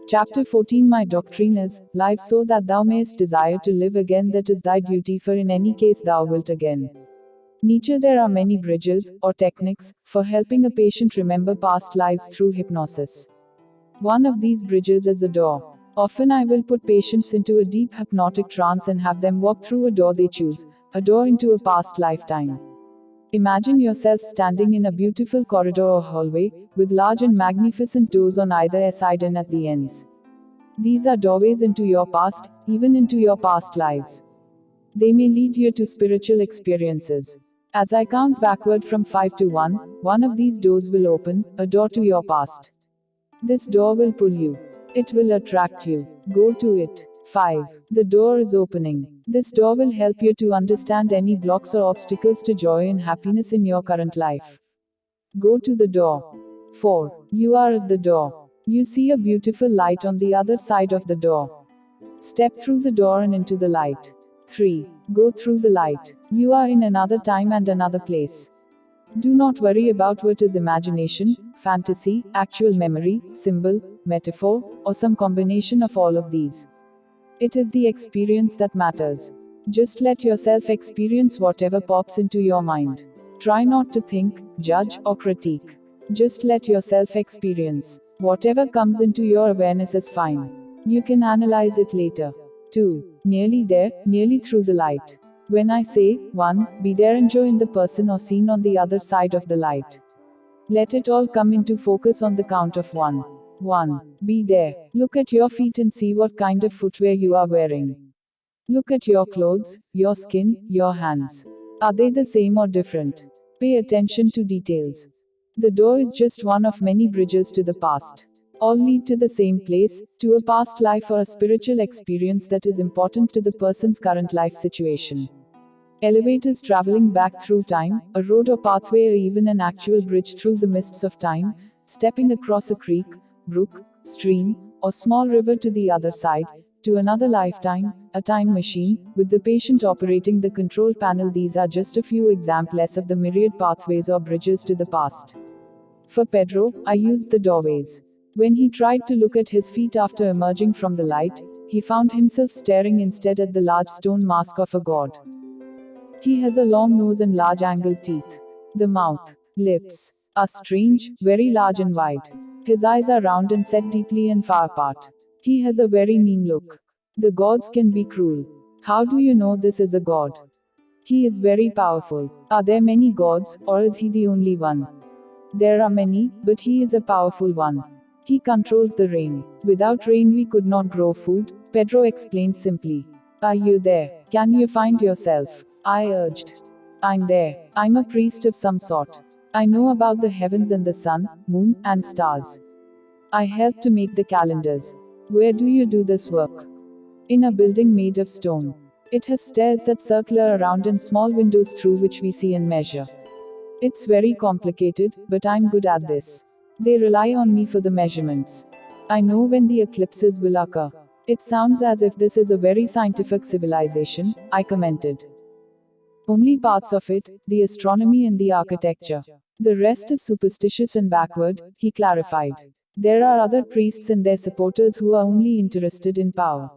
Chapter 14 My doctrine is, life so that thou mayest desire to live again, that is thy duty, for in any case thou wilt again. Nietzsche. There are many bridges, or techniques, for helping a patient remember past lives through hypnosis. One of these bridges is a door. Often I will put patients into a deep hypnotic trance and have them walk through a door they choose, a door into a past lifetime. Imagine yourself standing in a beautiful corridor or hallway, with large and magnificent doors on either side and at the ends. These are doorways into your past, even into your past lives. They may lead you to spiritual experiences. As I count backward from 5 to 1, one of these doors will open, a door to your past. This door will pull you. It will attract you. Go to it. 5. The door is opening. This door will help you to understand any blocks or obstacles to joy and happiness in your current life. Go to the door. 4. You are at the door. You see a beautiful light on the other side of the door. Step through the door and into the light. 3. Go through the light. You are in another time and another place. Do not worry about what is imagination, fantasy, actual memory, symbol, metaphor, or some combination of all of these. It is the experience that matters. Just let yourself experience whatever pops into your mind. Try not to think, judge, or critique. Just let yourself experience. Whatever comes into your awareness is fine. You can analyze it later. 2. Nearly there, nearly through the light. When I say, 1, be there and join the person or scene on the other side of the light. Let it all come into focus on the count of 1. 1. Be there. Look at your feet and see what kind of footwear you are wearing. Look at your clothes, your skin, your hands. Are they the same or different? Pay attention to details. The door is just one of many bridges to the past. All lead to the same place, to a past life or a spiritual experience that is important to the person's current life situation. Elevators traveling back through time, a road or pathway, or even an actual bridge through the mists of time, stepping across a creek, brook, stream, or small river to the other side, to another lifetime, a time machine, with the patient operating the control panel. These are just a few examples of the myriad pathways or bridges to the past. For Pedro, I used the doorways. When he tried to look at his feet after emerging from the light, he found himself staring instead at the large stone mask of a god. He has a long nose and large angled teeth. The mouth, lips, are strange, very large and wide. His eyes are round and set deeply and far apart. He has a very mean look. The gods can be cruel. How do you know this is a god? He is very powerful. Are there many gods, or is he the only one? There are many, but he is a powerful one. He controls the rain. Without rain we could not grow food, Pedro explained simply. Are you there? Can you find yourself? I urged. I'm there. I'm a priest of some sort. I know about the heavens and the sun, moon, and stars. I help to make the calendars. Where do you do this work? In a building made of stone. It has stairs that circle around and small windows through which we see and measure. It's very complicated, but I'm good at this. They rely on me for the measurements. I know when the eclipses will occur. It sounds as if this is a very scientific civilization, I commented. Only parts of it, the astronomy and the architecture. The rest is superstitious and backward, he clarified. There are other priests and their supporters who are only interested in power.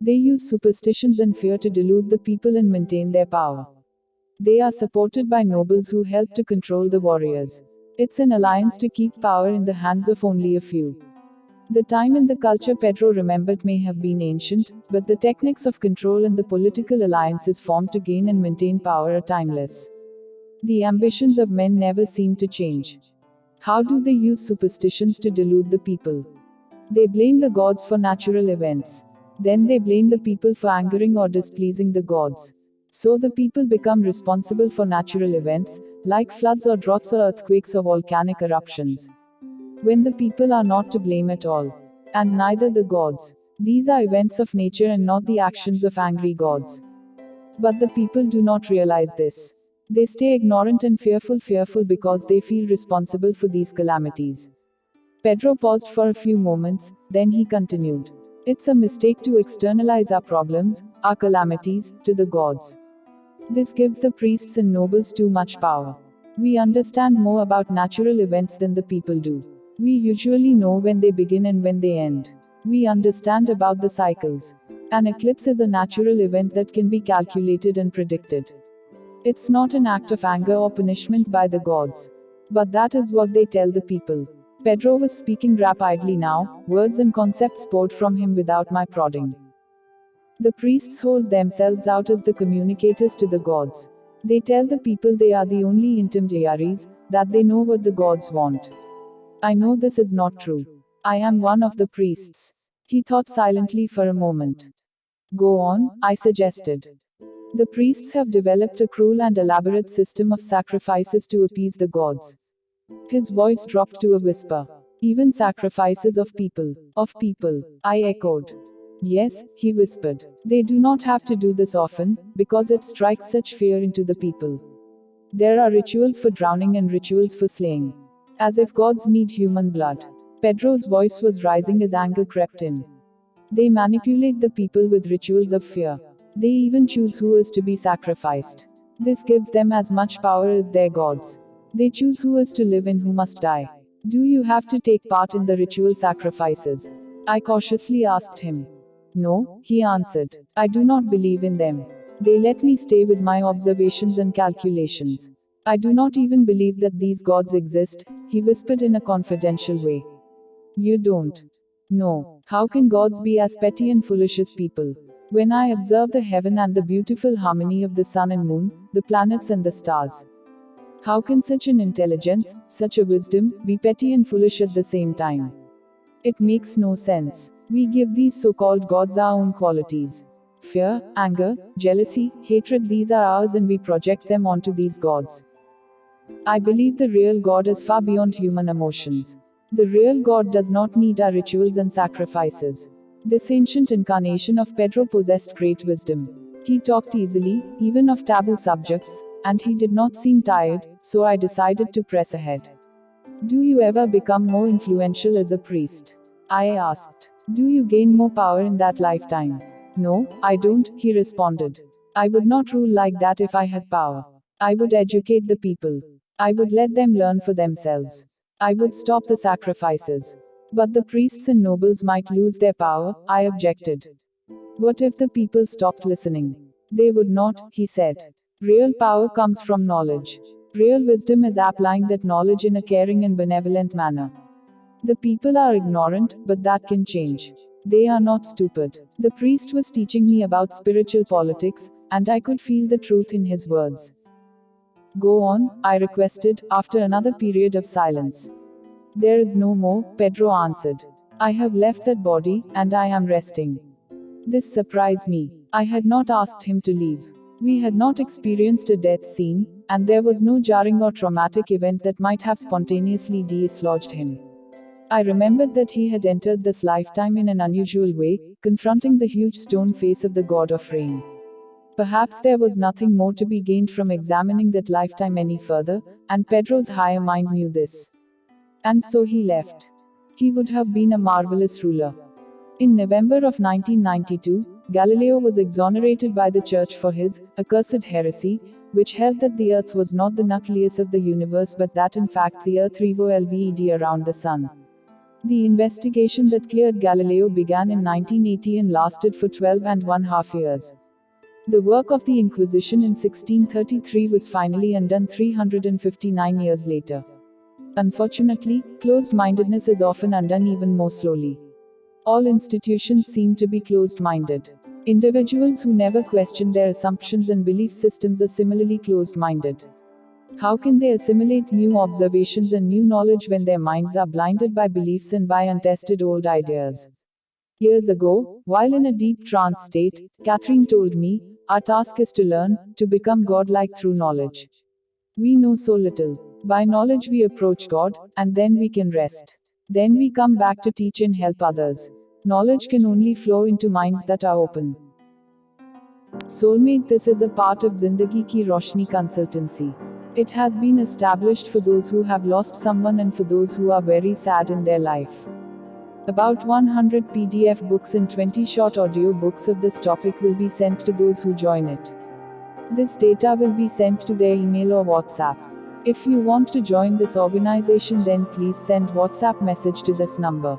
They use superstitions and fear to delude the people and maintain their power. They are supported by nobles who help to control the warriors. It's an alliance to keep power in the hands of only a few. The time and the culture Pedro remembered may have been ancient, but the techniques of control and the political alliances formed to gain and maintain power are timeless. The ambitions of men never seem to change. How do they use superstitions to delude the people? They blame the gods for natural events. Then they blame the people for angering or displeasing the gods. So the people become responsible for natural events, like floods or droughts or earthquakes or volcanic eruptions. When the people are not to blame at all. And neither the gods. These are events of nature and not the actions of angry gods. But the people do not realize this. They stay ignorant and fearful because they feel responsible for these calamities. Pedro paused for a few moments, then he continued. It's a mistake to externalize our problems, our calamities, to the gods. This gives the priests and nobles too much power. We understand more about natural events than the people do. We usually know when they begin and when they end. We understand about the cycles. An eclipse is a natural event that can be calculated and predicted. It's not an act of anger or punishment by the gods. But that is what they tell the people. Pedro was speaking rapidly now, words and concepts poured from him without my prodding. The priests hold themselves out as the communicators to the gods. They tell the people they are the only intermediaries, that they know what the gods want. I know this is not true. I am one of the priests. He thought silently for a moment. Go on, I suggested. The priests have developed a cruel and elaborate system of sacrifices to appease the gods. His voice dropped to a whisper. Even sacrifices of people. Of people, I echoed. Yes, he whispered. They do not have to do this often, because it strikes such fear into the people. There are rituals for drowning and rituals for slaying. As if gods need human blood. Pedro's voice was rising as anger crept in. They manipulate the people with rituals of fear. They even choose who is to be sacrificed. This gives them as much power as their gods. They choose who is to live and who must die. Do you have to take part in the ritual sacrifices? I cautiously asked him. No, he answered. I do not believe in them. They let me stay with my observations and calculations. I do not even believe that these gods exist, he whispered in a confidential way. You don't? No. How can gods be as petty and foolish as people? When I observe the heaven and the beautiful harmony of the sun and moon, the planets and the stars. How can such an intelligence, such a wisdom, be petty and foolish at the same time? It makes no sense. We give these so-called gods our own qualities. Fear, anger, jealousy, hatred, these are ours and we project them onto these gods. I believe the real God is far beyond human emotions. The real God does not need our rituals and sacrifices. This ancient incarnation of Pedro possessed great wisdom. He talked easily, even of taboo subjects, and he did not seem tired, so I decided to press ahead. Do you ever become more influential as a priest? I asked. Do you gain more power in that lifetime? No, I don't, he responded. I would not rule like that if I had power. I would educate the people. I would let them learn for themselves. I would stop the sacrifices. But the priests and nobles might lose their power, I objected. What if the people stopped listening? They would not, he said. Real power comes from knowledge. Real wisdom is applying that knowledge in a caring and benevolent manner. The people are ignorant, but that can change. They are not stupid. The priest was teaching me about spiritual politics, and I could feel the truth in his words. Go on, I requested, after another period of silence. There is no more, Pedro answered. I have left that body, and I am resting. This surprised me. I had not asked him to leave. We had not experienced a death scene, and there was no jarring or traumatic event that might have spontaneously dislodged him. I remembered that he had entered this lifetime in an unusual way, confronting the huge stone face of the god of rain. Perhaps there was nothing more to be gained from examining that lifetime any further, and Pedro's higher mind knew this. And so he left. He would have been a marvelous ruler. In November of 1992, Galileo was exonerated by the Church for his accursed heresy, which held that the Earth was not the nucleus of the universe but that in fact the Earth revolved around the Sun. The investigation that cleared Galileo began in 1980 and lasted for 12.5 years. The work of the Inquisition in 1633 was finally undone 359 years later. Unfortunately, closed-mindedness is often undone even more slowly. All institutions seem to be closed-minded. Individuals who never question their assumptions and belief systems are similarly closed-minded. How can they assimilate new observations and new knowledge when their minds are blinded by beliefs and by untested old ideas? Years ago, while in a deep trance state, Catherine told me, our task is to learn, to become godlike through knowledge. We know so little. By knowledge we approach God, and then we can rest. Then we come back to teach and help others. Knowledge can only flow into minds that are open. Soulmate, this is a part of Zindagi Ki Roshni consultancy. It has been established for those who have lost someone and for those who are very sad in their life. About 100 PDF books and 20 short audio books of this topic will be sent to those who join it. This data will be sent to their email or WhatsApp. If you want to join this organization, then please send WhatsApp message to this number.